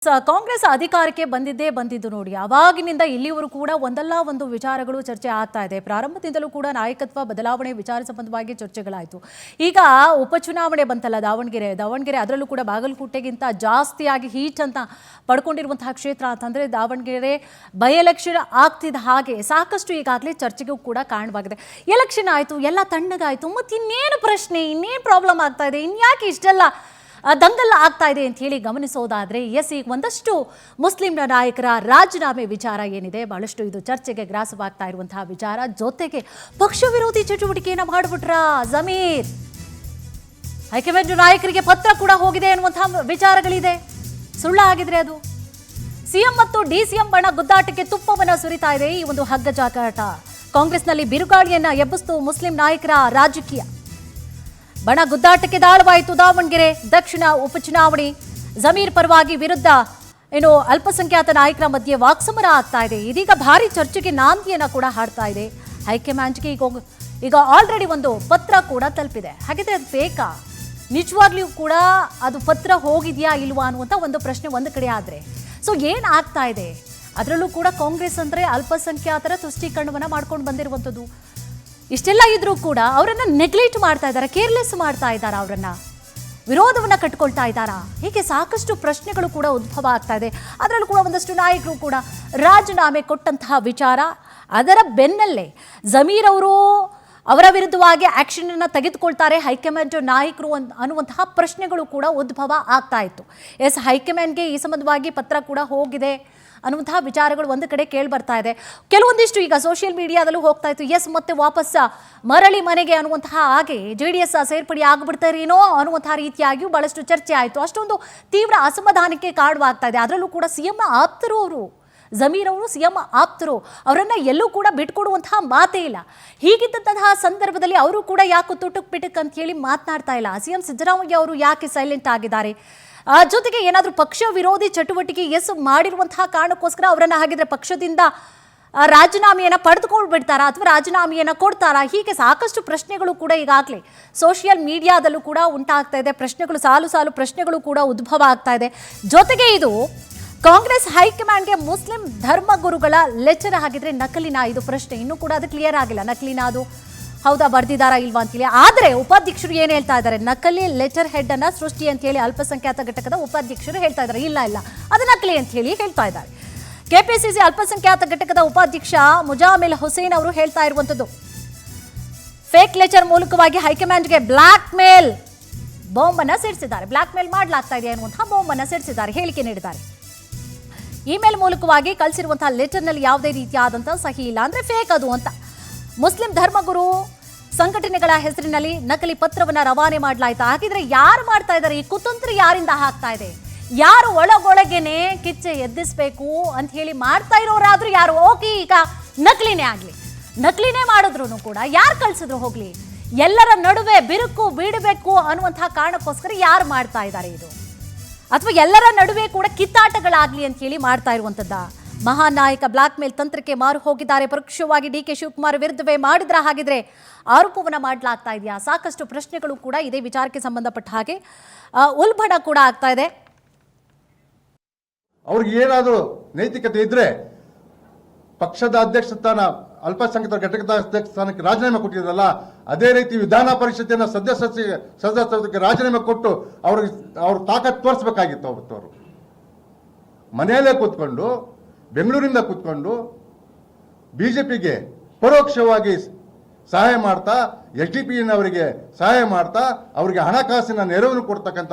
ಕಾಂಗ್ರೆಸ್ ಅಧಿಕಾರಕ್ಕೆ ಬಂದಿದ್ದು ನೋಡಿ ಅವಾಗಿನಿಂದ ಇಲ್ಲಿವರೆಗೂ ಕೂಡ ಒಂದಲ್ಲ ಒಂದು ವಿಚಾರಗಳು ಚರ್ಚೆ ಆಗ್ತಾ ಇದೆ. ಪ್ರಾರಂಭದಿಂದಲೂ ಕೂಡ ನಾಯಕತ್ವ ಬದಲಾವಣೆ ವಿಚಾರ ಸಂಬಂಧವಾಗಿ ಚರ್ಚೆಗಳಾಯಿತು. ಈಗ ಉಪಚುನಾವಣೆ ಬಂತಲ್ಲ ದಾವಣಗೆರೆ ಅದರಲ್ಲೂ ಕೂಡ ಬಾಗಲಕೋಟೆಗಿಂತ ಜಾಸ್ತಿಯಾಗಿ ಹೀಟ್ ಅಂತ ಪಡ್ಕೊಂಡಿರುವಂತಹ ಕ್ಷೇತ್ರ ಅಂತಂದರೆ ದಾವಣಗೆರೆ ಬೈ ಎಲೆಕ್ಷನ್ ಆಗ್ತಿದ್ದ ಹಾಗೆ ಸಾಕಷ್ಟು ಈಗಾಗಲೇ ಚರ್ಚೆಗೂ ಕೂಡ ಕಾರಣವಾಗಿದೆ. ಎಲೆಕ್ಷನ್ ಆಯಿತು, ಎಲ್ಲ ತಣ್ಣಗಾಯಿತು, ಮತ್ತು ಇನ್ನೇನು ಪ್ರಶ್ನೆ, ಇನ್ನೇನು ಪ್ರಾಬ್ಲಮ್ ಆಗ್ತಾ ಇದೆ, ಇನ್ಯಾಕೆ ಇಷ್ಟೆಲ್ಲ ದಂಗಲ್ ಆಗ್ತಾ ಇದೆ ಅಂತ ಹೇಳಿ ಗಮನಿಸೋದಾದ್ರೆ ಈಗ ಒಂದಷ್ಟು ಮುಸ್ಲಿಂ ನಾಯಕರ ರಾಜೀನಾಮೆ ವಿಚಾರ ಏನಿದೆ ಬಹಳಷ್ಟು ಇದು ಚರ್ಚೆಗೆ ಗ್ರಾಸವಾಗ್ತಾ ಇರುವಂತಹ ವಿಚಾರ. ಜೊತೆಗೆ ಪಕ್ಷ ವಿರೋಧಿ ಚಟುವಟಿಕೆಯನ್ನು ಮಾಡಿಬಿಟ್ರ ಜಮೀರ್, ಹೈಕಮಾಂಡ್ ನಾಯಕರಿಗೆ ಪತ್ರ ಕೂಡ ಹೋಗಿದೆ ಅನ್ನುವಂತಹ ವಿಚಾರಗಳಿದೆ. ಸುಳ್ಳಾಗಿದ್ರೆ ಅದು ಸಿಎಂ ಮತ್ತು ಡಿಸಿಎಂ ಬಣ ಗುದ್ದಾಟಕ್ಕೆ ತುಪ್ಪವನ್ನ ಸುರಿತಾ ಇದೆ ಈ ಒಂದು ಹಗ್ಗ ಜಾಗಾಟ. ಕಾಂಗ್ರೆಸ್ನಲ್ಲಿ ಬಿರುಗಾಳಿಯನ್ನ ಎಬ್ಬಿಸಿತು ಮುಸ್ಲಿಂ ನಾಯಕರ ರಾಜಕೀಯ. ಬಣ ಗುದ್ದಾಟಕ್ಕೆ ದಾಳವಾಯಿತು ದಾವಣಗೆರೆ ದಕ್ಷಿಣ ಉಪಚುನಾವಣೆ. ಜಮೀರ್ ಪರವಾಗಿ ವಿರುದ್ಧ ಅಲ್ಪಸಂಖ್ಯಾತ ನಾಯಕರ ಮಧ್ಯೆ ವಾಕ್ಸಮರ ಆಗ್ತಾ ಇದೆ. ಇದೀಗ ಭಾರಿ ಚರ್ಚೆಗೆ ನಾಂದಿಯನ್ನ ಕೂಡ ಹಾಡ್ತಾ ಇದೆ. ಹೈಕಮಾಂಡ್ಗೆ ಈಗ ಆಲ್ರೆಡಿ ಒಂದು ಪತ್ರ ಕೂಡ ತಲುಪಿದೆ. ಹಾಗಿದ್ರೆ ಅದು ಬೇಕಾ, ನಿಜವಾಗ್ಲೂ ಕೂಡ ಅದು ಪತ್ರ ಹೋಗಿದೆಯಾ ಇಲ್ವಾ ಅನ್ನುವಂಥ ಒಂದು ಪ್ರಶ್ನೆ ಒಂದು ಕಡೆ ಆದರೆ ಏನಾಗ್ತಾ ಇದೆ. ಅದರಲ್ಲೂ ಕೂಡ ಕಾಂಗ್ರೆಸ್ ಅಂದರೆ ಅಲ್ಪಸಂಖ್ಯಾತರ ತುಷ್ಟೀಕರಣವನ್ನ ಮಾಡ್ಕೊಂಡು ಬಂದಿರುವಂಥದ್ದು. ಇಷ್ಟೆಲ್ಲ ಇದ್ರೂ ಕೂಡ ಅವರನ್ನು ನೆಗ್ಲೆಕ್ಟ್ ಮಾಡ್ತಾ ಇದ್ದಾರೆ, ಕೇರ್ಲೆಸ್ ಮಾಡ್ತಾ ಇದ್ದಾರೆ, ಅವರನ್ನ ವಿರೋಧವನ್ನ ಕಟ್ಕೊಳ್ತಾ ಇದ್ದಾರಾ, ಹೀಗೆ ಸಾಕಷ್ಟು ಪ್ರಶ್ನೆಗಳು ಕೂಡ ಉದ್ಭವ ಆಗ್ತಾ ಇದೆ. ಅದರಲ್ಲೂ ಕೂಡ ಒಂದಷ್ಟು ನಾಯಕರು ಕೂಡ ರಾಜೀನಾಮೆ ಕೊಟ್ಟಂತಹ ವಿಚಾರ. ಅದರ ಬೆನ್ನಲ್ಲೇ ಜಮೀರ್ ಅವರು ಅವರ ವಿರುದ್ಧವಾಗಿ ಆಕ್ಷನ್ ಅನ್ನು ತೆಗೆದುಕೊಳ್ತಾರೆ ಹೈಕಮಾಂಡ್ ನಾಯಕರು ಅನ್ನುವಂತಹ ಪ್ರಶ್ನೆಗಳು ಕೂಡ ಉದ್ಭವ ಆಗ್ತಾ ಇತ್ತು. ಹೈಕಮಾಂಡ್ಗೆ ಈ ಸಂಬಂಧವಾಗಿ ಪತ್ರ ಕೂಡ ಹೋಗಿದೆ ಅನ್ನುವಂತಹ ವಿಚಾರಗಳು ಒಂದು ಕಡೆ ಕೇಳಿ ಬರ್ತಾ ಇದೆ. ಕೆಲವೊಂದಿಷ್ಟು ಈಗ ಸೋಷಿಯಲ್ ಮೀಡಿಯಾದಲ್ಲೂ ಹೋಗ್ತಾ ಇತ್ತು, ಮತ್ತೆ ವಾಪಸ್ ಮರಳಿ ಮನೆಗೆ ಅನ್ನುವಂತಹ ಹಾಗೆ JDS ಸೇರ್ಪಡೆ ಆಗಿಬಿಡ್ತಾರೇನೋ ಅನ್ನುವಂತಹ ರೀತಿಯಾಗಿಯೂ ಬಹಳಷ್ಟು ಚರ್ಚೆ ಆಯಿತು. ಅಷ್ಟೊಂದು ತೀವ್ರ ಅಸಮಾಧಾನಕ್ಕೆ ಕಾರಣವಾಗ್ತಾ ಇದೆ. ಅದರಲ್ಲೂ ಕೂಡ ಸಿಎಂ ಆಪ್ತರು ಅವರು, ಜಮೀರ್ ಅವರು ಸಿಎಂ ಆಪ್ತರು, ಅವರನ್ನ ಎಲ್ಲೂ ಕೂಡ ಬಿಟ್ಕೊಡುವಂತಹ ಮಾತೇ ಇಲ್ಲ. ಹೀಗಿದ್ದಂತಹ ಸಂದರ್ಭದಲ್ಲಿ ಅವರು ಕೂಡ ಯಾಕೆ ತುಟುಕ್ ಪಿಟುಕ್ ಅಂತ ಹೇಳಿ ಮಾತನಾಡ್ತಾ ಇಲ್ಲ. ಸಿಎಂ ಸಿದ್ದರಾಮಯ್ಯ ಅವರು ಯಾಕೆ ಸೈಲೆಂಟ್ ಆಗಿದ್ದಾರೆ? ಜೊತೆಗೆ ಏನಾದರೂ ಪಕ್ಷ ವಿರೋಧಿ ಚಟುವಟಿಕೆ ಮಾಡಿರುವಂತಹ ಕಾರಣಕ್ಕೋಸ್ಕರ ಅವರನ್ನ ಹಾಗಿದ್ರೆ ಪಕ್ಷದಿಂದ ರಾಜೀನಾಮೆಯನ್ನು ಪಡೆದುಕೊಂಡು ಬಿಡ್ತಾರಾ ಅಥವಾ ರಾಜೀನಾಮೆಯನ್ನು ಕೊಡ್ತಾರಾ? ಹೀಗೆ ಸಾಕಷ್ಟು ಪ್ರಶ್ನೆಗಳು ಕೂಡ ಈಗಾಗಲೇ ಸೋಷಿಯಲ್ ಮೀಡಿಯಾದಲ್ಲೂ ಕೂಡ ಉಂಟಾಗ್ತಾ ಇದೆ. ಪ್ರಶ್ನೆಗಳು ಸಾಲು ಪ್ರಶ್ನೆಗಳು ಕೂಡ ಉದ್ಭವ ಆಗ್ತಾ ಇದೆ. ಜೊತೆಗೆ ಇದು ಕಾಂಗ್ರೆಸ್ ಹೈಕಮಾಂಡ್ಗೆ ಮುಸ್ಲಿಂ ಧರ್ಮಗುರುಗಳ ಲೆಟರ್ ಆಗಿದ್ರೆ ನಕಲಿನಾ? ಇದು ಪ್ರಶ್ನೆ ಇನ್ನೂ ಕೂಡ ಅದು ಕ್ಲಿಯರ್ ಆಗಿಲ್ಲ. ನಕಲಿನಾ ಅದು ಹೌದಾ, ಬರ್ದಿದ್ದಾರಾ ಇಲ್ವಾ ಅಂತೇಳಿ. ಆದರೆ ಉಪಾಧ್ಯಕ್ಷರು ಏನು ಹೇಳ್ತಾ ಇದ್ದಾರೆ, ನಕಲಿ ಲೆಟರ್ ಹೆಡ್ ಅನ್ನ ಸೃಷ್ಟಿ ಅಂತ ಹೇಳಿ ಅಲ್ಪಸಂಖ್ಯಾತ ಘಟಕದ ಉಪಾಧ್ಯಕ್ಷರು ಹೇಳ್ತಾ ಇದ್ದಾರೆ. ಇಲ್ಲ ಅದು ನಕಲಿ ಅಂತ ಹೇಳಿ ಹೇಳ್ತಾ ಇದ್ದಾರೆ. ಕೆಪಿಸಿಸಿ ಅಲ್ಪಸಂಖ್ಯಾತ ಘಟಕದ ಉಪಾಧ್ಯಕ್ಷ ಮುಜಾಮಿಲ್ ಹುಸೇನ್ ಅವರು ಹೇಳ್ತಾ ಇರುವಂತದ್ದು, ಫೇಕ್ ಲೆಟರ್ ಮೂಲಕವಾಗಿ ಹೈಕಮಾಂಡ್ಗೆ ಬ್ಲಾಕ್ ಮೇಲ್ ಬಾಂಬ್ ಅನ್ನ ಸಿಡಿಸಿದ್ದಾರೆ. ಬ್ಲಾಕ್ ಮೇಲ್ ಮಾಡಲಾಗ್ತಾ ಇದೆ ಅನ್ನುವಂತಹ ಬಾಂಬ್ ಅನ್ನ ಸಿಡಿಸಿದ್ದಾರೆ, ಹೇಳಿಕೆ ನೀಡಿದ್ದಾರೆ. ಇಮೇಲ್ ಮೂಲಕವಾಗಿ ಕಳಿಸಿರುವಂತಹ ಲೆಟರ್ನಲ್ಲಿ ಯಾವುದೇ ರೀತಿಯಾದಂತಹ ಸಹಿ ಇಲ್ಲ, ಅಂದ್ರೆ ಫೇಕ್ ಅದು ಅಂತ. ಮುಸ್ಲಿಂ ಧರ್ಮಗುರು ಸಂಘಟನೆಗಳ ಹೆಸರಿನಲ್ಲಿ ನಕಲಿ ಪತ್ರವನ್ನ ರವಾನೆ ಮಾಡಲಾಯ್ತು. ಹಾಗಿದ್ರೆ ಯಾರು ಮಾಡ್ತಾ ಇದ್ದಾರೆ ಈ ಕುತಂತ್ರ? ಯಾರಿಂದ ಆಗ್ತಾ ಇದೆ? ಯಾರು ಒಳಗೊಳಗೇನೆ ಕಿಚ್ಚೆ ಎದ್ದಿಸ್ಬೇಕು ಅಂತ ಹೇಳಿ ಮಾಡ್ತಾ ಇರೋರಾದ್ರೂ ಯಾರು? ಓಕೆ, ಈಗ ನಕಲಿನೇ ಆಗ್ಲಿ, ನಕಲಿನೇ ಮಾಡಿದ್ರು ಕೂಡ ಯಾರು ಕಳ್ಸಿದ್ರು ಹೋಗ್ಲಿ, ಎಲ್ಲರ ನಡುವೆ ಬಿರುಕು ಬೀಡಬೇಕು ಅನ್ನುವಂತಹ ಕಾರಣಕ್ಕೋಸ್ಕರ ಯಾರು ಮಾಡ್ತಾ ಇದ್ದಾರೆ ಇದು? ಅಥವಾ ಎಲ್ಲರ ನಡುವೆ ಕೂಡ ಕಿತ್ತಾಟಗಳಾಗ್ಲಿ ಅಂತ ಹೇಳಿ ಮಾಡ್ತಾ ಇರುವಂತದ್ದ? ಮಹಾನ್ ನಾಯಕ ಬ್ಲಾಕ್ ಮೇಲ್ ತಂತ್ರಕ್ಕೆ ಮಾರು ಹೋಗಿದ್ದಾರೆ. ಪರೋಕ್ಷವಾಗಿ DK ಶಿವಕುಮಾರ್ ವಿರುದ್ಧವೇ ಮಾಡಿದ್ರ ಹಾಗಿದ್ರೆ ಆರೋಪವನ್ನ ಮಾಡಲಾಗ್ತಾ ಇದೆಯಾ? ಸಾಕಷ್ಟು ಪ್ರಶ್ನೆಗಳು ಕೂಡ ಇದೇ ವಿಚಾರಕ್ಕೆ ಸಂಬಂಧಪಟ್ಟ ಹಾಗೆ ಉಲ್ಬಣ ಕೂಡ ಆಗ್ತಾ ಇದೆ. ಅವ್ರಿಗೆ ಏನಾದರೂ ನೈತಿಕತೆ ಇದ್ರೆ ಪಕ್ಷದ ಅಧ್ಯಕ್ಷ ಸ್ಥಾನ, ಅಲ್ಪಸಂಖ್ಯಾತ ಘಟಕದ ಅಧ್ಯಕ್ಷ ಸ್ಥಾನಕ್ಕೆ ರಾಜೀನಾಮೆ ಕೊಟ್ಟಿದ್ರಲ್ಲ, ಅದೇ ರೀತಿ ವಿಧಾನ ಪರಿಷತ್ತಿನ ಸದಸ್ಯರಿಗೆ ರಾಜೀನಾಮೆ ಕೊಟ್ಟು ಅವ್ರ ತಾಕತ್ ತೋರಿಸ್ಬೇಕಾಗಿತ್ತು. ಅವರು ಮನೆಯಲ್ಲೇ ಕೂತ್ಕೊಂಡು, ಬೆಂಗಳೂರಿಂದ ಕೂತ್ಕೊಂಡು BJPಗೆ ಪರೋಕ್ಷವಾಗಿ ಸಹಾಯ ಮಾಡ್ತಾ, SDPನವರಿಗೆ ಸಹಾಯ ಮಾಡ್ತಾ, ಅವರಿಗೆ ಹಣಕಾಸಿನ ನೆರವನ್ನು ಕೊಡ್ತಕ್ಕಂಥ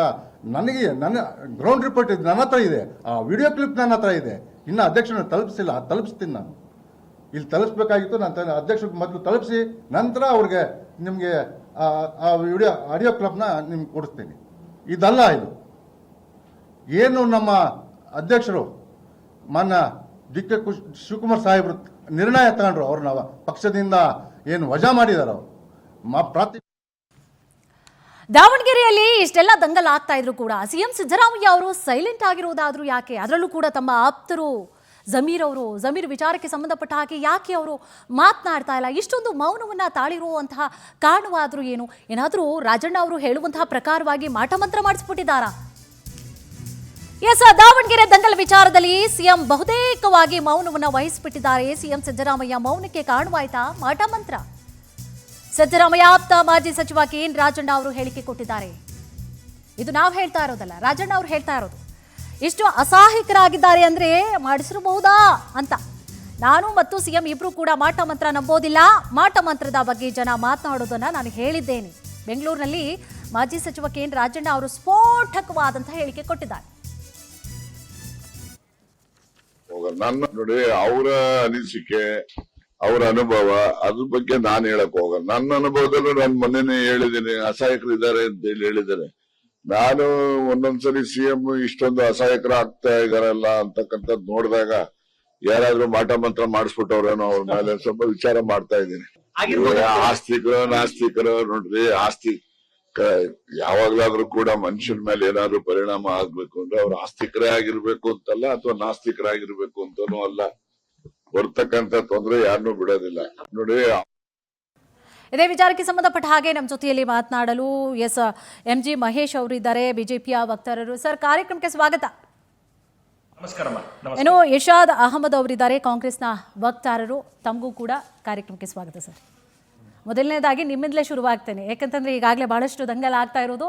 ನನ್ನ ಗ್ರೌಂಡ್ ರಿಪೋರ್ಟ್ ನನ್ನ ಹತ್ರ ಇದೆ, ಆ ವಿಡಿಯೋ ಕ್ಲಿಪ್ ನನ್ನ ಹತ್ರ ಇದೆ. ಇನ್ನು ಅಧ್ಯಕ್ಷನ ತಲುಪಿಸಿಲ್ಲ, ತಲುಪಿಸ್ತೀನಿ ನಾನು. ಇಲ್ಲಿ ತಲುಪಿಸ್ಬೇಕಾಗಿತ್ತು, ನಾನು ಅಧ್ಯಕ್ಷರಿಗೆ ಮೊದಲು ತಲುಪಿಸಿ ನಂತರ ಅವ್ರಿಗೆ ನಿಮಗೆ ಆ ಆಡಿಯೋ ಕ್ಲಿಪ್ನ ನಿಮ್ಗೆ ಕೊಡಿಸ್ತೀನಿ. ಇದಲ್ಲ, ಇದು ಏನು ನಮ್ಮ ಅಧ್ಯಕ್ಷರು ಮಾನ್ಯ DK ಶಿವಕುಮಾರ್ ಸಾಹೇಬರು ನಿರ್ಣಯ ತಗೊಂಡ್ರು, ಅವ್ರನ್ನ ಪಕ್ಷದಿಂದ ಏನು ವಜಾ ಮಾಡಿದಾರ ದಾವಣಗೆರೆಯಲ್ಲಿ ಇಷ್ಟೆಲ್ಲ ದಂಗಲ್ ಆಗ್ತಾ ಇದ್ರು ಕೂಡ ಸಿಎಂ ಸಿದ್ದರಾಮಯ್ಯ ಅವರು ಸೈಲೆಂಟ್ ಆಗಿರೋದಾದ್ರೂ ಯಾಕೆ? ಅದರಲ್ಲೂ ಕೂಡ ತಮ್ಮ ಆಪ್ತರು ಜಮೀರ್ ವಿಚಾರಕ್ಕೆ ಸಂಬಂಧಪಟ್ಟ ಹಾಗೆ ಯಾಕೆ ಅವರು ಮಾತನಾಡ್ತಾ ಇಲ್ಲ? ಇಷ್ಟೊಂದು ಮೌನವನ್ನ ತಾಳಿರುವಂತಹ ಕಾರಣವಾದ್ರೂ ಏನು? ಏನಾದರೂ ರಾಜಣ್ಣ ಅವರು ಹೇಳುವಂತಹ ಪ್ರಕಾರವಾಗಿ ಮಾಟಮಂತ್ರ ಮಾಡಿಸ್ಬಿಟ್ಟಿದ್ದಾರಾ? ಎಸ್, ದಾವಣಗೆರೆ ದಂಗಲ್ ವಿಚಾರದಲ್ಲಿ ಸಿಎಂ ಬಹುತೇಕವಾಗಿ ಮೌನವನ್ನು ವಹಿಸಿಬಿಟ್ಟಿದ್ದಾರೆ. ಸಿಎಂ ಸಿದ್ದರಾಮಯ್ಯ ಮೌನಕ್ಕೆ ಕಾರಣವಾಯ್ತಾ ಮಾಟ ಮಂತ್ರ? ಸಿದ್ದರಾಮಯ್ಯ ಆಪ್ತ ಮಾಜಿ ಸಚಿವ ಕೆಎನ್ ರಾಜಣ್ಣ ಅವರು ಹೇಳಿಕೆ ಕೊಟ್ಟಿದ್ದಾರೆ. ಇದು ನಾವು ಹೇಳ್ತಾ ಇರೋದಲ್ಲ, ರಾಜಣ್ಣ ಅವರು ಹೇಳ್ತಾ ಇರೋದು. ಇಷ್ಟು ಅಸಹಾಯಕರಾಗಿದ್ದಾರೆ ಅಂದ್ರೆ ಮಾಡಿಸಿರಬಹುದಾ ಅಂತ. ನಾನು ಮತ್ತು ಸಿಎಂ ಇಬ್ರು ಕೂಡ ಮಾಟ ಮಂತ್ರ ನಂಬೋದಿಲ್ಲ. ಮಾಟ ಮಂತ್ರದ ಬಗ್ಗೆ ಜನ ಮಾತನಾಡೋದನ್ನ ನಾನು ಹೇಳಿದ್ದೇನೆ. ಬೆಂಗಳೂರಿನಲ್ಲಿ ಮಾಜಿ ಸಚಿವ ಕೆಎನ್ ರಾಜಣ್ಣ ಅವರು ಸ್ಫೋಟಕವಾದಂತಹ ಹೇಳಿಕೆ ಕೊಟ್ಟಿದ್ದಾರೆ. ನನ್ನ ನೋಡಿ, ಅವರ ಅನಿಸಿಕೆ, ಅವರ ಅನುಭವ, ಅದ್ರ ಬಗ್ಗೆ ನಾನು ಹೇಳಕ್ ಹೋಗಲ್ಲ. ನನ್ನ ಅನುಭವದಲ್ಲೂ ನಾನು ಮೊನ್ನೆನೆ ಹೇಳಿದ್ದೀನಿ, ಅಸಹಾಯಕರಿದ್ದಾರೆ ಅಂತ ಹೇಳಿದ್ದೇನೆ. ನಾನು ಒಂದೊಂದ್ಸರಿ ಸಿಎಂ ಇಷ್ಟೊಂದು ಅಸಹಾಯಕರ ಆಗ್ತಾ ಇದಾರಲ್ಲ ಅಂತಕ್ಕಂಥದ್ದು ನೋಡಿದಾಗ ಯಾರಾದ್ರೂ ಮಾಟ ಮಂತ್ರ ಮಾಡಿಸ್ಬಿಟ್ಟವ್ರೇನೋ ಅವ್ರ ಮೇಲೆ ಸ್ವಲ್ಪ ವಿಚಾರ ಮಾಡ್ತಾ ಇದ್ದೀನಿ. ಆಸ್ತಿಕರು ನಾಸ್ತಿಕರು ನೋಡ್ರಿ, ಯಾವಾಗ್ಲಾದ್ರೂ ಕೂಡ ಮನುಷ್ಯನ ಮೇಲೆ ಏನಾದ್ರು ಪರಿಣಾಮ ಆಗ್ಬೇಕು ಅಂದ್ರೆ ಅವ್ರು ಆಸ್ತಿಕರೇ ಆಗಿರ್ಬೇಕು ಅಂತಲ್ಲ, ಅಥವಾ ನಾಸ್ತಿಕರಾಗಿರ್ಬೇಕು ಅಂತಾನೂ ಅಲ್ಲ. ಬರ್ತಕ್ಕಂಥ ತೊಂದ್ರೆ ಯಾರನ್ನೂ ಬಿಡೋದಿಲ್ಲ ನೋಡಿ. ಇದೇ ವಿಚಾರಕ್ಕೆ ಸಂಬಂಧಪಟ್ಟ ಹಾಗೆ ನಮ್ಮ ಜೊತೆಯಲ್ಲಿ ಮಾತನಾಡಲು MG ಮಹೇಶ್ ಅವರು ಇದ್ದಾರೆ, ಬಿಜೆಪಿಯ ವಕ್ತಾರರು. ಸರ್, ಕಾರ್ಯಕ್ರಮಕ್ಕೆ ಸ್ವಾಗತ. ಏನು ಇರ್ಷಾದ್ ಅಹಮದ್ ಅವರಿದ್ದಾರೆ, ಕಾಂಗ್ರೆಸ್ನ ವಕ್ತಾರರು. ತಮಗೂ ಕೂಡ ಕಾರ್ಯಕ್ರಮಕ್ಕೆ ಸ್ವಾಗತ ಸರ್. ಮೊದಲನೇದಾಗಿ ನಿಮ್ಮಿಂದಲೇ ಶುರುವಾಗ್ತೇನೆ, ಯಾಕಂತಂದ್ರೆ ಈಗಾಗಲೇ ಬಹಳಷ್ಟು ದಂಗಲ್ ಆಗ್ತಾ ಇರೋದು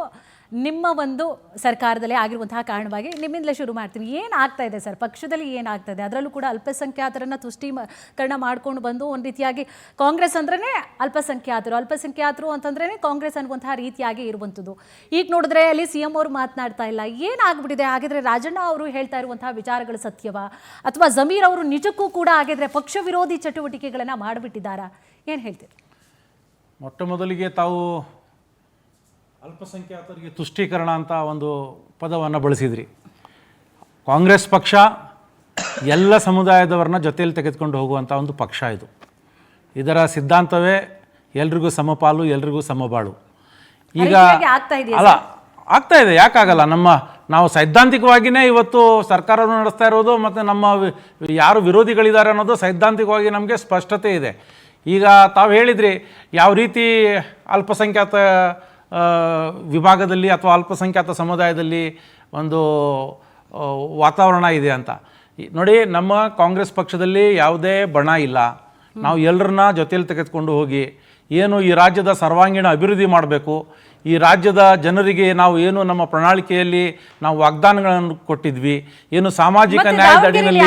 ನಿಮ್ಮ ಒಂದು ಸರ್ಕಾರದಲ್ಲೇ ಆಗಿರುವಂತಹ ಕಾರಣವಾಗಿ ನಿಮ್ಮಿಂದಲೇ ಶುರು ಮಾಡ್ತೀನಿ. ಏನಾಗ್ತಾ ಇದೆ ಸರ್ ಪಕ್ಷದಲ್ಲಿ, ಏನಾಗ್ತಾ ಇದೆ? ಅದರಲ್ಲೂ ಕೂಡ ಅಲ್ಪಸಂಖ್ಯಾತರನ್ನ ತುಷ್ಟೀಕರಣ ಮಾಡ್ಕೊಂಡು ಬಂದು ಒಂದು ರೀತಿಯಾಗಿ ಕಾಂಗ್ರೆಸ್ ಅಂದ್ರೇ ಅಲ್ಪಸಂಖ್ಯಾತರು ಅಂತಂದ್ರೇ ಕಾಂಗ್ರೆಸ್ ಅನ್ನುವಂತಹ ರೀತಿಯಾಗಿ ಇರುವಂಥದ್ದು. ಈಗ ನೋಡಿದ್ರೆ ಅಲ್ಲಿ ಸಿಎಂ ಅವರು ಮಾತನಾಡ್ತಾ ಇಲ್ಲ. ಏನಾಗ್ಬಿಟ್ಟಿದೆ? ಹಾಗಿದ್ರೆ ರಾಜಣ್ಣ ಅವರು ಹೇಳ್ತಾ ಇರುವಂತಹ ವಿಚಾರಗಳು ಸತ್ಯವಾ, ಅಥವಾ ಜಮೀರ್ ಅವರು ನಿಜಕ್ಕೂ ಕೂಡ ಆಗಿದ್ರೆ ಪಕ್ಷ ವಿರೋಧಿ ಚಟುವಟಿಕೆಗಳನ್ನ ಮಾಡಿಬಿಟ್ಟಿದ್ದಾರಾ? ಏನು ಹೇಳ್ತೀರಿ? ಮೊಟ್ಟ ಮೊದಲಿಗೆ ತಾವು ಅಲ್ಪಸಂಖ್ಯಾತರಿಗೆ ತುಷ್ಟೀಕರಣ ಅಂತ ಒಂದು ಪದವನ್ನು ಬಳಸಿದ್ರಿ. ಕಾಂಗ್ರೆಸ್ ಪಕ್ಷ ಎಲ್ಲ ಸಮುದಾಯದವರನ್ನ ಜೊತೆಯಲ್ಲಿ ತೆಗೆದುಕೊಂಡು ಹೋಗುವಂಥ ಒಂದು ಪಕ್ಷ ಇದು. ಇದರ ಸಿದ್ಧಾಂತವೇ ಎಲ್ರಿಗೂ ಸಮಪಾಲು, ಎಲ್ರಿಗೂ ಸಮಬಾಳು. ಈಗ ಅಲ್ಲ, ಆಗ್ತಾ ಇದೆ, ಯಾಕಾಗಲ್ಲ? ನಾವು ಸೈದ್ಧಾಂತಿಕವಾಗಿಯೇ ಇವತ್ತು ಸರ್ಕಾರವನ್ನು ನಡೆಸ್ತಾ ಇರೋದು, ಮತ್ತು ನಮ್ಮ ಯಾರು ವಿರೋಧಿಗಳಿದ್ದಾರೆ ಅನ್ನೋದು ಸೈದ್ಧಾಂತಿಕವಾಗಿ ನಮಗೆ ಸ್ಪಷ್ಟತೆ ಇದೆ. ಈಗ ತಾವು ಹೇಳಿದ್ರಿ ಯಾವ ರೀತಿ ಅಲ್ಪಸಂಖ್ಯಾತ ವಿಭಾಗದಲ್ಲಿ ಅಥವಾ ಅಲ್ಪಸಂಖ್ಯಾತ ಸಮುದಾಯದಲ್ಲಿ ಒಂದು ವಾತಾವರಣ ಇದೆ ಅಂತ. ನೋಡಿ, ನಮ್ಮ ಕಾಂಗ್ರೆಸ್ ಪಕ್ಷದಲ್ಲಿ ಯಾವುದೇ ಬಣ ಇಲ್ಲ. ನಾವು ಎಲ್ಲರನ್ನ ಜೊತೆಯಲ್ಲಿ ತೆಗೆದುಕೊಂಡು ಹೋಗಿ ಏನು ಈ ರಾಜ್ಯದ ಸರ್ವಾಂಗೀಣ ಅಭಿವೃದ್ಧಿ ಮಾಡಬೇಕು, ಈ ರಾಜ್ಯದ ಜನರಿಗೆ ನಾವು ಏನು ನಮ್ಮ ಪ್ರಣಾಳಿಕೆಯಲ್ಲಿ ನಾವು ವಾಗ್ದಾನಗಳನ್ನು ಕೊಟ್ಟಿದ್ವಿ, ಏನು ಸಾಮಾಜಿಕ ನ್ಯಾಯದ ಅಡಿಯಲ್ಲಿ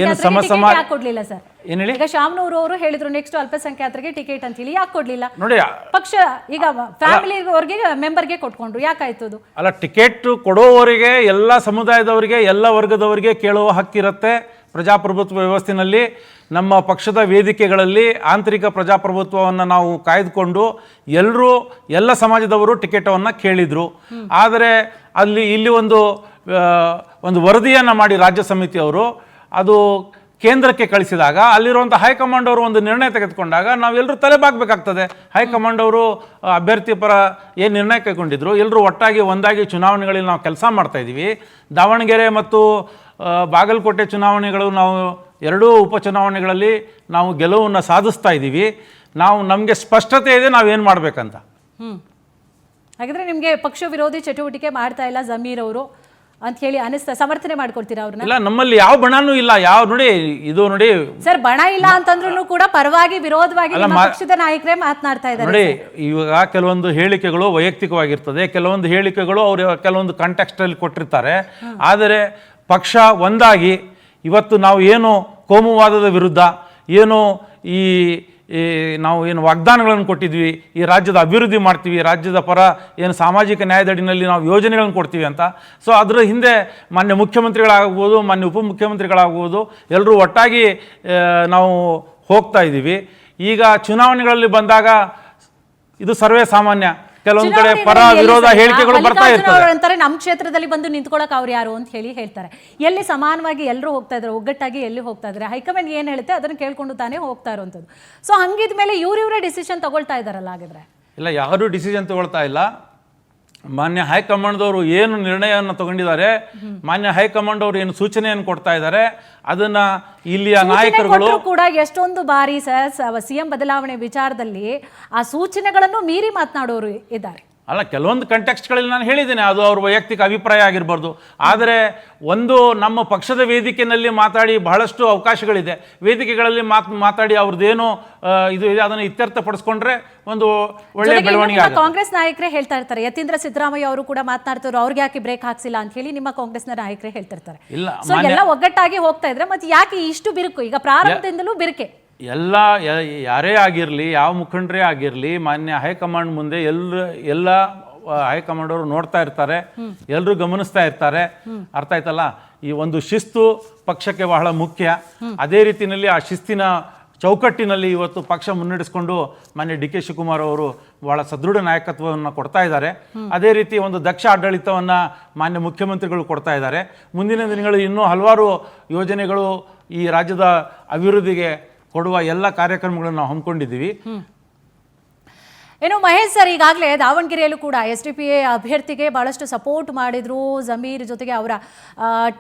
ಏನು ಕೊಡ್ಲಿಲ್ಲ ಸರ್. ಏನ್ ಹೇಳಿ? ಈಗ ಶಾಮನೂರು ಅವರು ಹೇಳಿದ್ರು ನೆಕ್ಸ್ಟ್ ಅಲ್ಪಸಂಖ್ಯಾತರಿಗೆ ಟಿಕೆಟ್ ಅಂತ ಹೇಳಿ, ಯಾಕೆ ಕೊಡ್ಲಿಲ್ಲ? ನೋಡಿ, ಪಕ್ಷ ಈಗ ಫ್ಯಾಮಿಲಿ ಅವ್ರಿಗೆ ಮೆಂಬರ್ಗೆ ಕೊಟ್ಕೊಂಡ್ರು, ಯಾಕಾಯ್ತು ಅದು? ಅಲ್ಲ, ಟಿಕೆಟ್ ಕೊಡುವವರಿಗೆ, ಎಲ್ಲ ಸಮುದಾಯದವರಿಗೆ, ಎಲ್ಲ ವರ್ಗದವರಿಗೆ ಕೇಳುವ ಹಕ್ಕಿರುತ್ತೆ ಪ್ರಜಾಪ್ರಭುತ್ವ ವ್ಯವಸ್ಥೆಯಲ್ಲಿ. ನಮ್ಮ ಪಕ್ಷದ ವೇದಿಕೆಗಳಲ್ಲಿ ಆಂತರಿಕ ಪ್ರಜಾಪ್ರಭುತ್ವವನ್ನು ನಾವು ಕಾಯ್ದುಕೊಂಡು ಎಲ್ಲ ಸಮಾಜದವರು ಟಿಕೆಟನ್ನು ಕೇಳಿದರು. ಆದರೆ ಇಲ್ಲಿ ಒಂದು ವರದಿಯನ್ನು ಮಾಡಿ ರಾಜ್ಯ ಸಮಿತಿಯವರು ಅದು ಕೇಂದ್ರಕ್ಕೆ ಕಳಿಸಿದಾಗ ಅಲ್ಲಿರುವಂಥ ಹೈಕಮಾಂಡ್ ಅವರು ಒಂದು ನಿರ್ಣಯ ತೆಗೆದುಕೊಂಡಾಗ ನಾವೆಲ್ಲರೂ ತಲೆಬಾಗಬೇಕಾಗ್ತದೆ. ಹೈಕಮಾಂಡ್ ಅವರು ಅಭ್ಯರ್ಥಿ ಪರ ಏನು ನಿರ್ಣಯ ಕೈಗೊಂಡಿದ್ರು, ಎಲ್ಲರೂ ಒಟ್ಟಾಗಿ ಒಂದಾಗಿ ಚುನಾವಣೆಗಳಲ್ಲಿ ನಾವು ಕೆಲಸ ಮಾಡ್ತಾಯಿದ್ದೀವಿ. ದಾವಣಗೆರೆ ಮತ್ತು ಬಾಗಲಕೋಟೆ ಚುನಾವಣೆಗಳು, ನಾವು ಎರಡೂ ಉಪಚುನಾವಣೆಗಳಲ್ಲಿ ನಾವು ಗೆಲುವನ್ನು ಸಾಧಿಸ್ತಾ ಇದ್ದೀವಿ. ನಮಗೆ ಸ್ಪಷ್ಟತೆ ಇದೆ ನಾವೇನು ಮಾಡಬೇಕಂತ. ಹಾಗಿದ್ರೆ ನಿಮಗೆ ಪಕ್ಷ ವಿರೋಧಿ ಚಟುವಟಿಕೆ ಮಾಡ್ತಾ ಇಲ್ಲ ಜಮೀರ್ ಅವರು ಅಂತ ಹೇಳಿ ಸಮರ್ಥನೆ ಮಾಡ್ಕೊಡ್ತೀರಾ ಅವ್ರನ್ನ? ಇಲ್ಲ, ನಮ್ಮಲ್ಲಿ ಯಾವ ಬಣನೂ ಇಲ್ಲ. ನೋಡಿ ಸರ್, ಬಣ ಇಲ್ಲ ಅಂತಂದ್ರೂ ಕೂಡ ಪರವಾಗಿ ವಿರೋಧವಾಗಿ ಪಕ್ಷದ ನಾಯಕರೇ ಮಾತನಾಡ್ತಾ ಇದ್ದಾರೆ. ನೋಡಿ, ಇವಾಗ ಕೆಲವೊಂದು ಹೇಳಿಕೆಗಳು ವೈಯಕ್ತಿಕವಾಗಿರ್ತದೆ, ಕೆಲವೊಂದು ಹೇಳಿಕೆಗಳು ಅವರು ಕೆಲವೊಂದು ಕಾಂಟೆಕ್ಸ್ಟ್ ಅಲ್ಲಿ ಕೊಟ್ಟಿರ್ತಾರೆ. ಆದರೆ ಪಕ್ಷ ಒಂದಾಗಿ ಇವತ್ತು ನಾವು ಏನು ಕೋಮುವಾದದ ವಿರುದ್ಧ ನಾವು ಏನು ವಾಗ್ದಾನಗಳನ್ನು ಕೊಟ್ಟಿದ್ವಿ, ಈ ರಾಜ್ಯದ ಅಭಿವೃದ್ಧಿ ಮಾಡ್ತೀವಿ, ರಾಜ್ಯದ ಪರ ಏನು ಸಾಮಾಜಿಕ ನ್ಯಾಯದಡಿನಲ್ಲಿ ನಾವು ಯೋಜನೆಗಳನ್ನು ಕೊಡ್ತೀವಿ ಅಂತ. ಸೊ ಅದರ ಹಿಂದೆ ಮಾನ್ಯ ಮುಖ್ಯಮಂತ್ರಿಗಳಾಗ್ಬೋದು, ಮಾನ್ಯ ಉಪಮುಖ್ಯಮಂತ್ರಿಗಳಾಗ್ಬೋದು, ಎಲ್ಲರೂ ಒಟ್ಟಾಗಿ ನಾವು ಹೋಗ್ತಾ ಇದ್ದೀವಿ. ಈಗ ಚುನಾವಣೆಗಳಲ್ಲಿ ಬಂದಾಗ ಇದು ಸರ್ವೇ ಸಾಮಾನ್ಯ, ಕೆಲವೊಂದು ಕಡೆ ಪರ ವಿರೋಧ ಹೇಳಿಕೆಗಳು ಬರ್ತಾ ಇರ್ತವೆ. ನಮ್ಮ ಕ್ಷೇತ್ರದಲ್ಲಿ ಬಂದು ನಿಂತ್ಕೊಳ್ಳೋಕೆ ಅವ್ರು ಯಾರು ಅಂತ ಹೇಳ್ತಾರೆ. ಎಲ್ಲಿ ಸಮಾನವಾಗಿ ಎಲ್ಲರೂ ಹೋಗ್ತಾ ಇದ್ದಾರೆ, ಒಗ್ಗಟ್ಟಾಗಿ ಎಲ್ಲಿ ಹೋಗ್ತಾ ಇದ್ದಾರೆ, ಹೈಕಮಾಂಡ್ ಏನು ಹೇಳುತ್ತೆ ಅದನ್ನು ಕೇಳ್ಕೊಂಡು ತಾನೇ ಹೋಗ್ತಾ ಇರುವಂಥದ್ದು. ಸೊ ಹಂಗಿದ್ಮೇಲೆ ಇವರೇ ಡಿಸಿಷನ್ ತಗೊಳ್ತಾ ಇದ್ದಾರಲ್ಲ. ಹಾಗಿದ್ರೆ ಇಲ್ಲ, ಯಾರೂ ಡಿಸಿಷನ್ ತಗೊಳ್ತಾ ಇಲ್ಲ. ಮಾನ್ಯ ಹೈಕಮಾಂಡ್ದವರು ಏನು ನಿರ್ಣಯವನ್ನು ತಗೊಂಡಿದ್ದಾರೆ, ಮಾನ್ಯ ಹೈಕಮಾಂಡ್ ಅವರು ಏನು ಸೂಚನೆಯನ್ನು ಕೊಡ್ತಾ ಇದ್ದಾರೆ, ಅದನ್ನ ಇಲ್ಲಿಯ ನಾಯಕರುಗಳು ಕೂಡ ಎಷ್ಟೊಂದು ಬಾರಿ ಸಿಎಂ ಬದಲಾವಣೆ ವಿಚಾರದಲ್ಲಿ ಆ ಸೂಚನೆಗಳನ್ನು ಮೀರಿ ಮಾತನಾಡೋರು ಇದ್ದಾರೆ. ಅಲ್ಲ, ಕೆಲವೊಂದು ಕಂಟೆಕ್ಸ್ಟ್ಗಳಲ್ಲಿ ನಾನು ಹೇಳಿದ್ದೇನೆ, ಅದು ಅವ್ರ ವೈಯಕ್ತಿಕ ಅಭಿಪ್ರಾಯ ಆಗಿರ್ಬಾರ್ದು. ಆದರೆ ಒಂದು ನಮ್ಮ ಪಕ್ಷದ ವೇದಿಕೆಯಲ್ಲಿ ಮಾತಾಡಿ ಬಹಳಷ್ಟು ಅವಕಾಶಗಳಿದೆ. ವೇದಿಕೆಗಳಲ್ಲಿ ಮಾತಾಡಿ ಅವ್ರದ್ದೇನೋ ಇದು ಇದೆ, ಅದನ್ನು ಇತ್ಯರ್ಥಪಡಿಸ್ಕೊಂಡ್ರೆ ಒಂದು ಒಳ್ಳೆಯ ಜೊತೆಗೆ ಬೆಳವಣಿಗೆ ನಿಮ್ಮ ಆಗುತ್ತೆ. ಕಾಂಗ್ರೆಸ್ ನಾಯಕರೇ ಹೇಳ್ತಾ ಇರ್ತಾರೆ, ಯತೀಂದ್ರ ಸಿದ್ದರಾಮಯ್ಯ ಅವರು ಕೂಡ ಮಾತನಾಡ್ತಾರೆ, ಅವ್ರಿಗೆ ಯಾಕೆ ಬ್ರೇಕ್ ಹಾಕ್ಸಿಲ್ಲ ಅಂತ ಹೇಳಿ ನಿಮ್ಮ ಕಾಂಗ್ರೆಸ್ನ ನಾಯಕರೇ ಹೇಳ್ತಿರ್ತಾರೆ. ಇಲ್ಲ, ಸೊ ಎಲ್ಲ ಒಗ್ಗಟ್ಟಾಗಿ ಹೋಗ್ತಾ ಇದ್ರೆ ಮತ್ತೆ ಯಾಕೆ ಇಷ್ಟು ಬಿರುಕು? ಈಗ ಪ್ರಾರಂಭದಿಂದಲೂ ಬಿರುಕೆ. ಯಾರೇ ಆಗಿರಲಿ, ಯಾವ ಮುಖಂಡರೇ ಆಗಿರಲಿ, ಮಾನ್ಯ ಹೈಕಮಾಂಡ್ ಮುಂದೆ ಎಲ್ಲ ಹೈಕಮಾಂಡ್ ಅವರು ನೋಡ್ತಾ ಇರ್ತಾರೆ, ಎಲ್ಲರೂ ಗಮನಿಸ್ತಾ ಇರ್ತಾರೆ. ಅರ್ಥ ಆಯ್ತಲ್ಲ? ಈ ಒಂದು ಶಿಸ್ತು ಪಕ್ಷಕ್ಕೆ ಬಹಳ ಮುಖ್ಯ. ಅದೇ ರೀತಿಯಲ್ಲಿ ಆ ಶಿಸ್ತಿನ ಚೌಕಟ್ಟಿನಲ್ಲಿ ಇವತ್ತು ಪಕ್ಷ ಮುನ್ನಡೆಸ್ಕೊಂಡು ಮಾನ್ಯ ಡಿ ಕೆ ಶಿವಕುಮಾರ್ ಅವರು ಬಹಳ ಸದೃಢ ನಾಯಕತ್ವವನ್ನು ಕೊಡ್ತಾ ಇದ್ದಾರೆ. ಅದೇ ರೀತಿ ಒಂದು ದಕ್ಷ ಆಡಳಿತವನ್ನು ಮಾನ್ಯ ಮುಖ್ಯಮಂತ್ರಿಗಳು ಕೊಡ್ತಾ ಇದ್ದಾರೆ. ಮುಂದಿನ ದಿನಗಳಲ್ಲಿ ಇನ್ನೂ ಹಲವಾರು ಯೋಜನೆಗಳು ಈ ರಾಜ್ಯದ ಅಭಿವೃದ್ಧಿಗೆ ಕೊಡುವ ಎಲ್ಲ ಕಾರ್ಯಕ್ರಮಗಳನ್ನು ನಾವು ಹಮ್ಮಿಕೊಂಡಿದ್ದೀವಿ. ಏನು ಮಹೇಶ್ ಸರ್, ಈಗಾಗಲೇ ದಾವಣಗೆರೆಯಲ್ಲೂ ಕೂಡ SDPA ಅಭ್ಯರ್ಥಿಗೆ ಬಹಳಷ್ಟು ಸಪೋರ್ಟ್ ಮಾಡಿದ್ರು, ಜಮೀರ್ ಜೊತೆಗೆ ಅವರ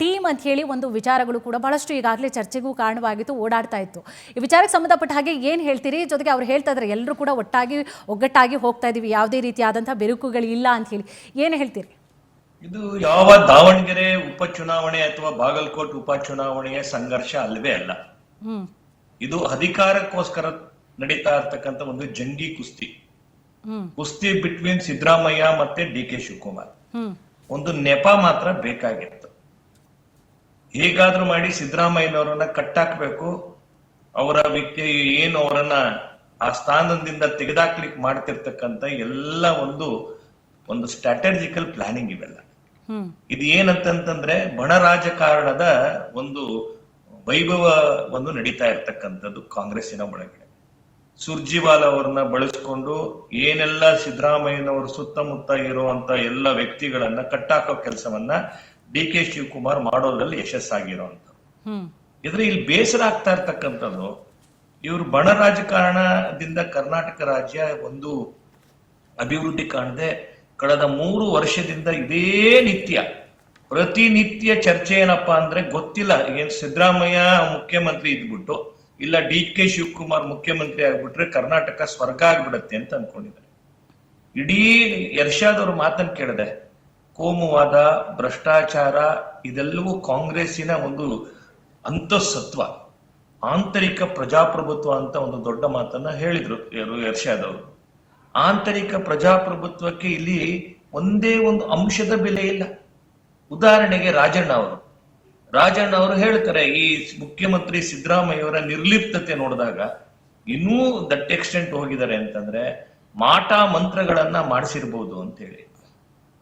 ಟೀಮ್ ಅಂತ ಹೇಳಿ ಒಂದು ವಿಚಾರಗಳು ಕೂಡ ಬಹಳಷ್ಟು ಈಗಾಗಲೇ ಚರ್ಚೆಗೂ ಕಾರಣವಾಗಿತ್ತು, ಓಡಾಡ್ತಾ ಇತ್ತು. ಈ ವಿಚಾರಕ್ಕೆ ಸಂಬಂಧಪಟ್ಟ ಹಾಗೆ ಏನು ಹೇಳ್ತೀರಿ? ಜೊತೆಗೆ ಅವ್ರು ಹೇಳ್ತಾ ಇದ್ದಾರೆ ಎಲ್ಲರೂ ಕೂಡ ಒಗ್ಗಟ್ಟಾಗಿ ಹೋಗ್ತಾ ಇದೀವಿ, ಯಾವುದೇ ರೀತಿಯಾದಂತಹ ಬಿರುಕುಗಳಿಲ್ಲ ಅಂತ ಹೇಳಿ, ಏನು ಹೇಳ್ತೀರಿ? ಇದು ಯಾವ ದಾವಣಗೆರೆ ಉಪಚುನಾವಣೆ ಅಥವಾ ಬಾಗಲಕೋಟ್ ಉಪಚುನಾವಣೆಯ ಸಂಘರ್ಷ ಅಲ್ಲವೇ ಅಲ್ಲ. ಇದು ಅಧಿಕಾರಕ್ಕೋಸ್ಕರ ನಡೀತಾ ಇರ್ತಕ್ಕಂಥ ಒಂದು ಜಂಗಿ ಕುಸ್ತಿ ಬಿಟ್ವೀನ್ ಸಿದ್ದರಾಮಯ್ಯ ಮತ್ತೆ ಡಿ ಕೆ ಶಿವಕುಮಾರ್. ಒಂದು ನೆಪ ಮಾತ್ರ ಬೇಕಾಗಿತ್ತು. ಹೇಗಾದ್ರೂ ಮಾಡಿ ಸಿದ್ದರಾಮಯ್ಯನವರನ್ನ ಕಟ್ಟಾಕ್ಬೇಕು, ಅವರ ವ್ಯಕ್ತಿ ಏನು ಅವರನ್ನ ಆ ಸ್ಥಾನದಿಂದ ತೆಗೆದಾಕ್ಲಿಕ್ಕೆ ಮಾಡ್ತಿರ್ತಕ್ಕಂಥ ಎಲ್ಲ ಒಂದು ಸ್ಟ್ರಾಟಜಿಕಲ್ ಪ್ಲಾನಿಂಗ್ ಇವೆಲ್ಲ. ಇದು ಏನಂತಂದ್ರೆ ಬಣ ರಾಜಕಾರಣದ ಒಂದು ವೈಭವ ಒಂದು ನಡೀತಾ ಇರ್ತಕ್ಕಂಥದ್ದು ಕಾಂಗ್ರೆಸ್ಸಿನ ಒಳಗಡೆ. ಸುರ್ಜಿವಾಲ ಅವರನ್ನ ಬಳಸ್ಕೊಂಡು ಏನೆಲ್ಲ ಸಿದ್ದರಾಮಯ್ಯನವರು ಸುತ್ತಮುತ್ತ ಇರುವಂತ ಎಲ್ಲ ವ್ಯಕ್ತಿಗಳನ್ನ ಕಟ್ಟಾಕೋ ಕೆಲಸವನ್ನ ಡಿ ಕೆ ಶಿವಕುಮಾರ್ ಮಾಡೋದ್ರಲ್ಲಿ ಯಶಸ್ಸಾಗಿರೋಂಥ. ಇದ್ರೆ ಇಲ್ಲಿ ಬೇಸರ ಆಗ್ತಾ ಇರ್ತಕ್ಕಂಥದ್ದು, ಇವರು ಬಣ ರಾಜಕಾರಣದಿಂದ ಕರ್ನಾಟಕ ರಾಜ್ಯ ಒಂದು ಅಭಿವೃದ್ಧಿ ಕಾಣದೆ ಕಳೆದ 3 ವರ್ಷದಿಂದ ಇದೇ ಪ್ರತಿನಿತ್ಯ ಚರ್ಚೆ ಏನಪ್ಪಾ ಅಂದ್ರೆ ಗೊತ್ತಿಲ್ಲ, ಏನ್ ಸಿದ್ದರಾಮಯ್ಯ ಮುಖ್ಯಮಂತ್ರಿ ಇದ್ಬಿಟ್ಟು ಇಲ್ಲ ಡಿ ಕೆ ಶಿವಕುಮಾರ್ ಮುಖ್ಯಮಂತ್ರಿ ಆಗ್ಬಿಟ್ರೆ ಕರ್ನಾಟಕ ಸ್ವರ್ಗ ಆಗ್ಬಿಡತ್ತೆ ಅಂತ ಅನ್ಕೊಂಡಿದ್ದಾರೆ. ಇಡೀ ಎರ್ಷಾದ್ ಅವ್ರ ಮಾತನ್ನು ಕೇಳಿದೆ, ಕೋಮುವಾದ, ಭ್ರಷ್ಟಾಚಾರ ಇದೆಲ್ಲವೂ ಕಾಂಗ್ರೆಸ್ಸಿನ ಒಂದು ಅಂತಃಸತ್ವ, ಆಂತರಿಕ ಪ್ರಜಾಪ್ರಭುತ್ವ ಅಂತ ಒಂದು ದೊಡ್ಡ ಮಾತನ್ನ ಹೇಳಿದ್ರು ಎರ್ಷಾದ್ ಅವರು. ಆಂತರಿಕ ಪ್ರಜಾಪ್ರಭುತ್ವಕ್ಕೆ ಇಲ್ಲಿ ಒಂದೇ ಒಂದು ಅಂಶದ ಬೆಲೆ ಇಲ್ಲ. ಉದಾಹರಣೆಗೆ ರಾಜಣ್ಣ ಅವರು ಹೇಳ್ತಾರೆ, ಈ ಮುಖ್ಯಮಂತ್ರಿ ಸಿದ್ದರಾಮಯ್ಯವರ ನಿರ್ಲಿಪ್ತತೆ ನೋಡಿದಾಗ ಇನ್ನೂ ದಟ್ ಎಕ್ಸ್ಟೆಂಟ್ ಹೋಗಿದ್ದಾರೆ ಅಂತಂದ್ರೆ ಮಾಟ ಮಂತ್ರಗಳನ್ನ ಮಾಡಿಸಿರ್ಬೋದು ಅಂತ ಹೇಳಿ.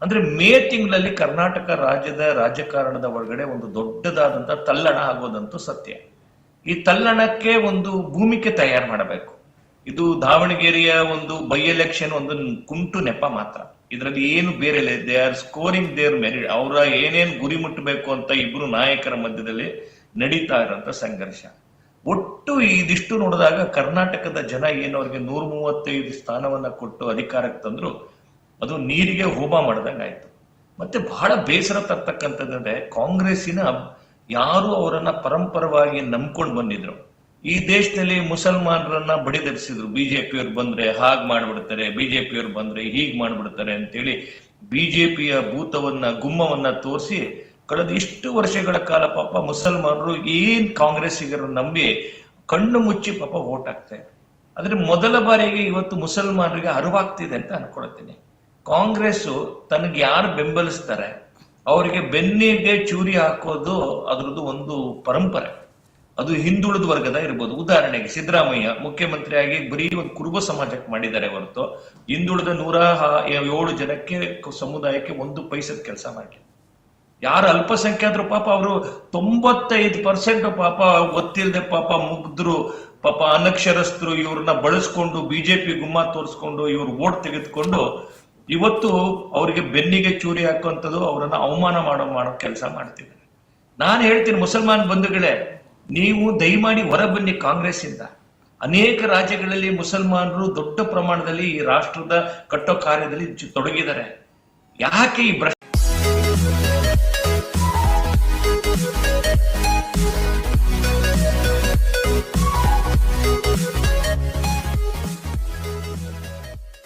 ಅಂದ್ರೆ ಮೇ ತಿಂಗಳಲ್ಲಿ ಕರ್ನಾಟಕ ರಾಜ್ಯದ ರಾಜಕಾರಣದ ಒಳಗಡೆ ಒಂದು ದೊಡ್ಡದಾದಂತ ತಲ್ಲಣ ಆಗೋದಂತೂ ಸತ್ಯ. ಈ ತಲ್ಲಣಕ್ಕೆ ಒಂದು ಭೂಮಿಕೆ ತಯಾರು ಮಾಡಬೇಕು. ಇದು ದಾವಣಗೆರೆಯ ಒಂದು ಬೈ ಎಲೆಕ್ಷನ್ ಒಂದು ಕುಂಟು ನೆಪ ಮಾತ್ರ. ಇದರಲ್ಲಿ ಏನು ಬೇರೆ ಇಲ್ಲ. They are scoring their merit. ಅವರ ಏನೇನ್ ಗುರಿ ಮುಟ್ಟಬೇಕು ಅಂತ ಇಬ್ರು ನಾಯಕರ ಮಧ್ಯದಲ್ಲಿ ನಡೀತಾ ಇರೋಂತ ಸಂಘರ್ಷ. ಒಟ್ಟು ಇದಿಷ್ಟು ನೋಡಿದಾಗ ಕರ್ನಾಟಕದ ಜನ ಏನು ಅವ್ರಿಗೆ 135 ಸ್ಥಾನವನ್ನ ಕೊಟ್ಟು ಅಧಿಕಾರಕ್ಕೆ ತಂದ್ರು, ಅದು ನೀರಿಗೆ ಹೋಮ ಮಾಡ್ದಂಗಾಯ್ತು. ಮತ್ತೆ ಬಹಳ ಬೇಸರ ತರ್ತಕ್ಕಂಥದ್ದಂದ್ರೆ ಕಾಂಗ್ರೆಸ್ಸಿನ ಯಾರು ಅವರನ್ನ ಪರಂಪರವಾಗಿ ನಂಬ್ಕೊಂಡು ಬಂದಿದ್ರು. ಈ ದೇಶದಲ್ಲಿ ಮುಸಲ್ಮಾನರನ್ನ ಬಡಿದೆಬ್ಸಿದ್ರು. ಬಿಜೆಪಿಯವ್ರು ಬಂದ್ರೆ ಹಾಗ್ ಮಾಡ್ಬಿಡ್ತಾರೆ, ಬಿಜೆಪಿಯವ್ರು ಬಂದ್ರೆ ಹೀಗ್ ಮಾಡ್ಬಿಡ್ತಾರೆ ಅಂತೇಳಿ ಬಿಜೆಪಿಯ ಭೂತವನ್ನ ಗುಮ್ಮವನ್ನ ತೋರಿಸಿ ಕಳೆದ ಇಷ್ಟು ವರ್ಷಗಳ ಕಾಲ ಪಾಪ ಮುಸಲ್ಮಾನರು ಏನ್ ಕಾಂಗ್ರೆಸ್ಸಿಗರನ್ನು ನಂಬಿ ಕಣ್ಣು ಮುಚ್ಚಿ ಪಾಪ ವೋಟ್ ಹಾಕ್ತಾರೆ. ಆದ್ರೆ ಮೊದಲ ಬಾರಿಗೆ ಇವತ್ತು ಮುಸಲ್ಮಾನರಿಗೆ ಅರಿವಾಗ್ತಿದೆ ಅಂತ ಅನ್ಕೊಳ್ತೀನಿ. ಕಾಂಗ್ರೆಸ್ ತನಗೆ ಯಾರು ಬೆಂಬಲಿಸ್ತಾರೆ ಅವರಿಗೆ ಬೆನ್ನಿಗೆ ಚೂರಿ ಹಾಕೋದು ಅದ್ರದ್ದು ಒಂದು ಪರಂಪರೆ. ಅದು ಹಿಂದುಳಿದ ವರ್ಗದ ಇರ್ಬೋದು. ಉದಾಹರಣೆಗೆ ಸಿದ್ದರಾಮಯ್ಯ ಮುಖ್ಯಮಂತ್ರಿಯಾಗಿ ಬರೀ ಒಂದು ಕುರುಬ ಸಮಾಜಕ್ಕೆ ಮಾಡಿದ್ದಾರೆ ಹೊರತು ಹಿಂದುಳಿದ 107 ಜನಕ್ಕೆ ಸಮುದಾಯಕ್ಕೆ 1 ಪೈಸದ ಕೆಲಸ ಮಾಡಿ. ಯಾರು ಅಲ್ಪಸಂಖ್ಯಾತರು ಪಾಪ ಅವರು 95% ಪಾಪ ಗೊತ್ತಿಲ್ಲದೆ ಪಾಪ ಮುಗ್ಧರು, ಪಾಪ ಅನಕ್ಷರಸ್ಥರು ಇವ್ರನ್ನ ಬಳಸ್ಕೊಂಡು ಬಿಜೆಪಿ ಗುಮ್ಮ ತೋರಿಸ್ಕೊಂಡು ಇವ್ರು ಓಟ್ ತೆಗೆದುಕೊಂಡು ಇವತ್ತು ಅವರಿಗೆ ಬೆನ್ನಿಗೆ ಚೂರಿ ಹಾಕುವಂಥದ್ದು, ಅವರನ್ನ ಅವಮಾನ ಮಾಡೋ ಕೆಲಸ ಮಾಡ್ತಿದ್ದಾರೆ. ನಾನು ಹೇಳ್ತೀನಿ ಮುಸಲ್ಮಾನ್ ಬಂಧುಗಳೇ, ನೀವು ದಯಮಾಡಿ ಹೊರ ಬನ್ನಿ ಕಾಂಗ್ರೆಸ್ ಇಂದ. ಅನೇಕ ರಾಜ್ಯಗಳಲ್ಲಿ ಮುಸಲ್ಮಾನರು ದೊಡ್ಡ ಪ್ರಮಾಣದಲ್ಲಿ ಈ ರಾಷ್ಟ್ರದ ಕಟ್ಟೋ ಕಾರ್ಯದಲ್ಲಿ ತೊಡಗಿದ್ದಾರೆ. ಯಾಕೆ ಈ